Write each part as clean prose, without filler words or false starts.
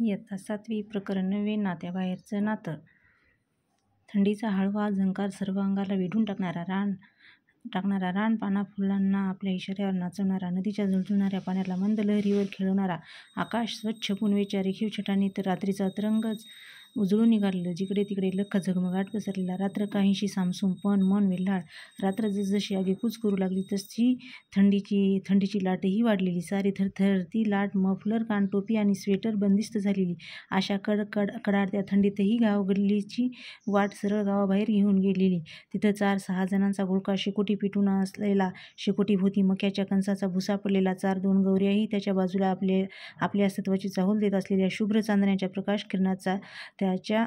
इयत्ता 7वी प्रकरण 9 नात्याबाहेरचं नातं. थंडीचा हळवा झंकार सर्व अंगाला वेढून टाकणारा रानपाना फुलांना आपल्या इशाऱ्यावर नाचवणारा, नदीच्या झुळझुळणाऱ्या पाण्याला मंद लहरीवर खेळवणारा, आकाश स्वच्छ पुनवेच्या रेखीव छटांनी तर रात्रीचा तरंगच उजळून निघालेलं, जिकडे तिकडे लख्ख झगमगाट पसरलेला. रात्र काहीशी सामसूम, पण मन वेल्हाळ. रात्र जसजशी आगेकूच करू लागली तशी थंडीची लाटही वाढलेली. सारी थरथरती लाट, मफलर, कानटोपी आणि स्वेटर बंदिस्त झालेली. अशा कडाडत्या थंडीतही गावगल्लीची वाट सरळ गावाबाहेर घेऊन गेलेली. तिथं 4-6 जणांचा घोळका, शेकोटी पेटून असलेला, शेकोटीभोवती मक्याच्या कणसाचा भुसा पडलेला, 4-2 गवऱ्याही त्याच्या बाजूला आपल्या अस्तित्वाची चाहूल देत असलेल्या, शुभ्र चांदण्याच्या प्रकाश किरणाचा त्याच्या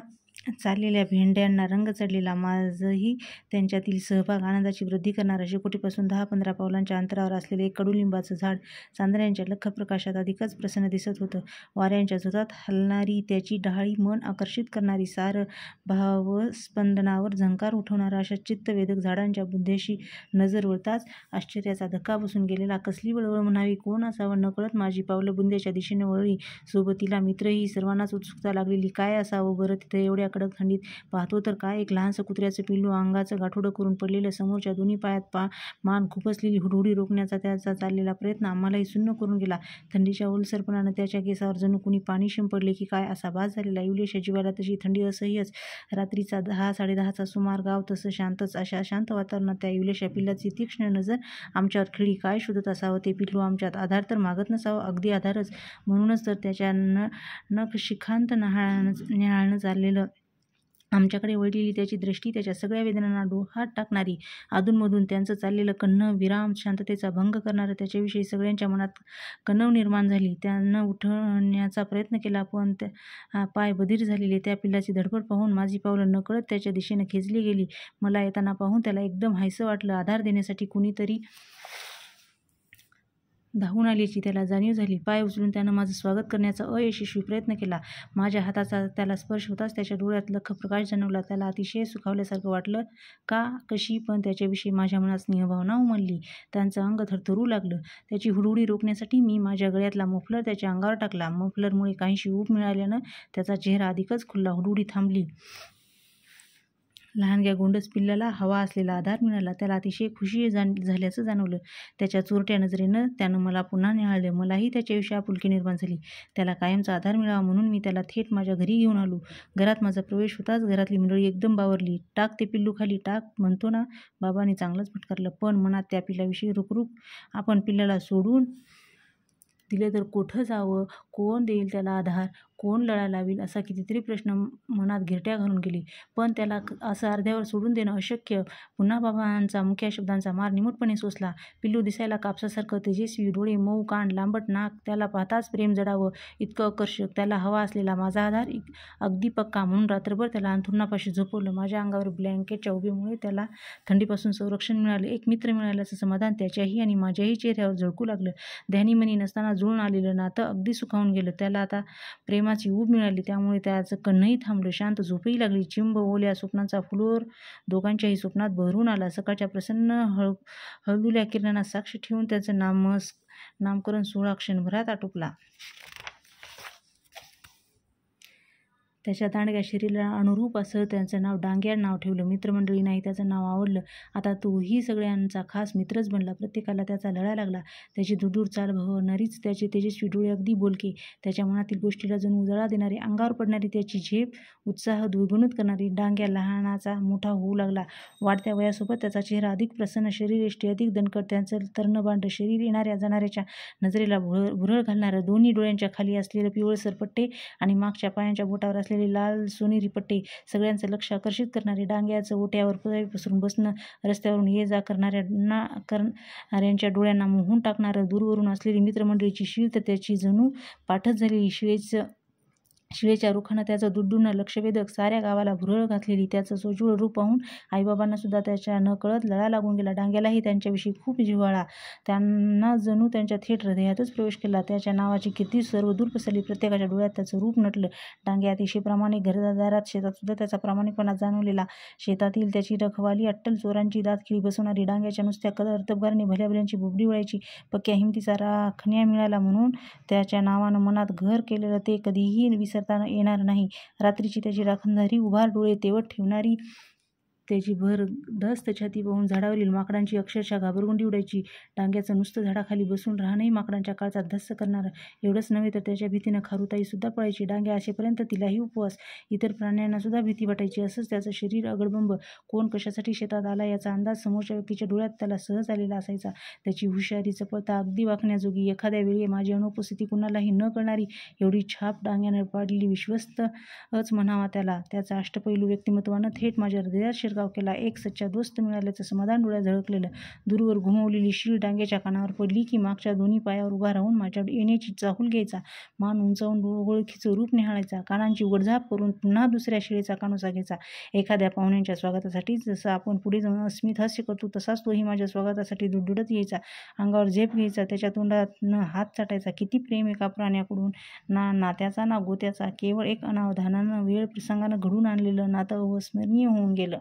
चाललेल्या भेंड्यांना रंग चढलेला, माझही त्यांच्यातील सहभाग आनंदाची वृद्धी करणारा. शेकोटीपासून 10-15 पावलांच्या अंतरावर असलेलं एक कडुलिंबाचं झाड चांदण्याच्या लख्ख प्रकाशात अधिकच प्रसन्न दिसत होतं. वाऱ्यांच्या झोतात हलणारी त्याची डहाळी मन आकर्षित करणारी, सारं भावस्पंदनावर झंकार उठवणारा, अशा चित्तवेधक झाडांच्या बुंध्याशी नजर वळताच आश्चर्याचा धक्का बसून गेलेला. कसली वळवळ म्हणावी, कोण असावं? नकळत माझी पावलं बुंध्याच्या दिशेने वळली. सोबतीला मित्रही. सर्वांनाच उत्सुकता लागलेली. काय असावं बरं तिथं एवढ्या कडक थंडीत? पाहतो तर काय, एक लहानसं कुत्र्याचं पिल्लू, अंगाचं गाठोडं करून पडलेलं, समोरच्या दोन्ही पायात मान खुपसलेली. हुडहुडी रोखण्याचा त्याचा चाललेला प्रयत्न आम्हालाही सुन्न करून गेला. थंडीच्या ओलसरपणानं त्याच्या केसावर जणू कुणी पाणी शिंपडले की काय असा भास झालेला. इवलेशा जीवाला तशी थंडी असह्यच. रात्रीचा 10-10:30चा सुमार. गाव तसं शांतच. अशा शांत वातावरणात त्या इवलेशा पिल्लाची तीक्ष्ण नजर आमच्यावर खिळली. काय शोधत असावं ते पिल्लू आमच्यात? आधार तर मागत नसावं? अगदी आधारच. म्हणूनच तर त्याच्या नखशिखांत न्याहाळणं चाललेलं. आमच्याकडे वळलेली त्याची दृष्टी त्याच्या सगळ्या वेदनांना डोहात टाकणारी, अधूनमधून त्यांचं चाललेलं कण्ह विराम शांततेचा भंग करणारं. त्याच्याविषयी सगळ्यांच्या मनात कणव निर्माण झाली. त्यानं उठण्याचा प्रयत्न केला, पण पाय बधीर झालेले. त्या पिल्लाची धडपड पाहून माझी पावलं नकळत त्याच्या दिशेनं खेचली गेली. मला येताना पाहून त्याला एकदम हायसं वाटलं. आधार देण्यासाठी कुणीतरी धावून आल्याची त्याला जाणीव झाली. पाय उचलून त्यानं माझं स्वागत करण्याचा अयशस्वी प्रयत्न केला. माझ्या हाताचा त्याला स्पर्श होताच त्याच्या डोळ्यात लख्ख प्रकाश जाणवला. त्याला अतिशय सुखावल्यासारखं वाटलं का कशी, पण त्याच्याविषयी माझ्या मनात स्नेहभावना उमलली. त्यांचं अंग थरथरू लागलं. त्याची हुडहुडी रोखण्यासाठी मी माझ्या गळ्यातला मफलर त्याच्या अंगावर टाकला. मफलरमुळे काहीशी ऊब मिळाल्यानं त्याचा चेहरा अधिकच खुलला. हुडहुडी थांबली. लहानग्या गोंडस पिल्लाला हवा असलेला आधार मिळाला. त्याला अतिशय खुशी झाल्याचं जाणवलं. त्याच्या चोरट्या नजरेनं त्यानं मला पुन्हा निहाळलं. मलाही त्याच्याविषयी आपुलकी निर्माण झाली. त्याला कायमचा आधार मिळावा म्हणून मी त्याला थेट माझ्या घरी घेऊन आलो. घरात माझा प्रवेश होताच घरातली मंडळी एकदम बावरली. टाक ते पिल्लू खाली, टाक म्हणतो ना. बाबांनी चांगलंच फटकारलं, पण मनात त्या पिल्लाविषयी रुकरुक. आपण पिल्लाला सोडून दिलं तर कुठं जावं? कोण देईल त्याला आधार? कोण लळा लावील? असा कितीतरी प्रश्न मनात घिरट्या घालून गेले. पण त्याला असं अर्ध्यावर सोडून देणं अशक्य. पुन्हा बाबांचा मुख्या शब्दांचा मार निमूटपणे सोसला. पिल्लू दिसायला कापसासारखं तेजस्वी, डोळे मऊ, कान लांबट, नाक, त्याला पाहताच प्रेम जडावं इतकं आकर्षक. त्याला हवा असलेला माझा आधार अगदी पक्का. म्हणून रात्रभर त्याला अंथरुणापाशी झोपवलं. माझ्या अंगावर ब्लँकेटच्या उभेमुळे त्याला थंडीपासून संरक्षण मिळालं. एक मित्र मिळाल्याचं समाधान त्याच्याही आणि माझ्याही चेहऱ्यावर झळकू लागलं. ध्यानीमनी नसताना जुळून आलेलं नातं अगदी सुखावून गेलं. त्याला आता प्रेमाची ऊब मिळाली. त्यामुळे त्याचं कण्हही थांबलं. शांत झोपही लागली. चिंब ओल्या स्वप्नांचा फुलोर दोघांच्याही स्वप्नात बहरून आला. सकाळच्या प्रसन्न हळदुल्या किरणांना साक्ष ठेवून त्याचं नामकरण सोहळा क्षणभरात आटोपला. त्याच्या दांडग्या शरीराला अनुरूप असं त्याचं नाव डांग्या नाव ठेवलं. मित्रमंडळींनाही त्याचं नाव आवडलं. आता तोही सगळ्यांचा खास मित्रच बनला. प्रत्येकाला त्याचा लळा लागला. त्याची दुरदूर चाल भवणारीच, त्याचे तेजस्वी डोळे अगदी बोलके, त्याच्या मनातील गोष्टीला जणू उजाळा देणारी, अंगावर पडणारी त्याची झेप उत्साह द्विगुणित करणारी. डांग्या लहानाचा मोठा होऊ लागला. वाढत्या वयासोबत त्याचा चेहरा अधिक प्रसन्न, शरीरयष्टी अधिक दणकट. त्याचं तर्रबांड शरीर येणाऱ्या जाणाऱ्याच्या नजरेला भुरळ घालणारं. दोन्ही डोळ्यांच्या खाली असलेलं पिवळसर पट्टे आणि मागच्या पायांच्या बोटावर असलेले लाल सोनेरी पट्टे सगळ्यांचं लक्ष आकर्षित करणारे. डांग्याचं ओट्यावर पाय पसरून बसणं, रस्त्यावरून ये जा करणाऱ्यांच्या डोळ्यांना मोहून टाकणारं. दूरवरून असलेली मित्रमंडळीची शीळ तर त्याची जणू पाठच झालेली. शिळेच्या रुखानं त्याचं दुड्डूनं लक्षवेधक साऱ्या गावाला भुरळ घातलेली त्याचं सोज्वळ रूप पाहून आईबाबांना सुद्धा त्याच्या नकळत लळा लागून गेला. डांग्यालाही त्यांच्याविषयी खूप जिव्हाळा. त्यांना जणू त्यांच्या थेट हृदयातच प्रवेश केला. त्याच्या नावाची कीर्ती सर्वदूर पसरली. प्रत्येकाच्या डोळ्यात त्याचं रूप नटलं. डांगे अतिशय प्रामाणिक. घरदारात शेतात सुद्धा त्याचा प्रामाणिकपणा जाणवलेला. शेतातील त्याची रखवाली अट्टल चोरांची दातखिळी बसवणारी. डांग्याच्या नुसत्या कर्तबगारीने भल्याभल्यांची बोबडी वळायची. पक्क्या हिमतीचा राखण्या मिळाला म्हणून त्याच्या नावानं मनात घर केलेलं ते कधीही विसरता येणार नाही. रात्रीची त्याची राखणदारी, उभार डोळे तेवत ठेवणारी त्याची भरदस्त छाती पाहून झाडावरील माकडांची अक्षरशः घाबरगुंडी उडायची. डांग्याचं नुसतं झाडाखाली बसून राहणंही माकडांच्या काळजात धस्स करणारं. एवढंच नव्हे तर त्याच्या भीतीनं खारुताईसुद्धा पळायची. डांग्या असेपर्यंत तिलाही उपवास. इतर प्राण्यांना सुद्धा भीती वाटायची. असंच त्याचं शरीर अगडबंब. कोण कशासाठी शेतात आला याचा अंदाज समोरच्या व्यक्तीच्या डोळ्यात त्याला सहज आलेला असायचा. त्याची हुशारी, चपळता अगदी वाकण्याजोगी. एखाद्या वेळी माझी अनुपस्थिती कुणालाही न कळणारी एवढी छाप डांग्यानं पाडली. विश्वस्तच म्हणावा त्याला. त्याचा अष्टपैलू व्यक्तिमत्वानं थेट माझ्या हृदयात शिरकाव केला. एक सच्चा दोस्त मिळाल्याचं समाधान डोळ्यात झळकलेलं. दूरवर घुमवलेली शीळ डांग्याच्या कानावर पडली की मागच्या दोन्ही पायावर उभा राहून माझ्या येण्याची चाहूल घ्यायचा. मान उंचावून ओळखीचं रूप निहाळायचा. कानांची उघडझाप करून पुन्हा दुसऱ्या शिळेचा कानोसा घ्यायचा. एखाद्या पाहुण्यांच्या स्वागतासाठी जसं आपण पुढे जाऊन अस्मित हास्य करतो तसाच तोही माझ्या स्वागतासाठी दुडदुडत यायचा. अंगावर झेप घ्यायचा. त्याच्या तोंडातनं हात चाटायचा. किती प्रेम एका प्राण्याकडून. ना नात्याचा ना गोत्याचा. केवळ एक अनावधानानं वेळ प्रसंगानं घडून आणलेलं नातं अविस्मरणीय होऊन गेलं.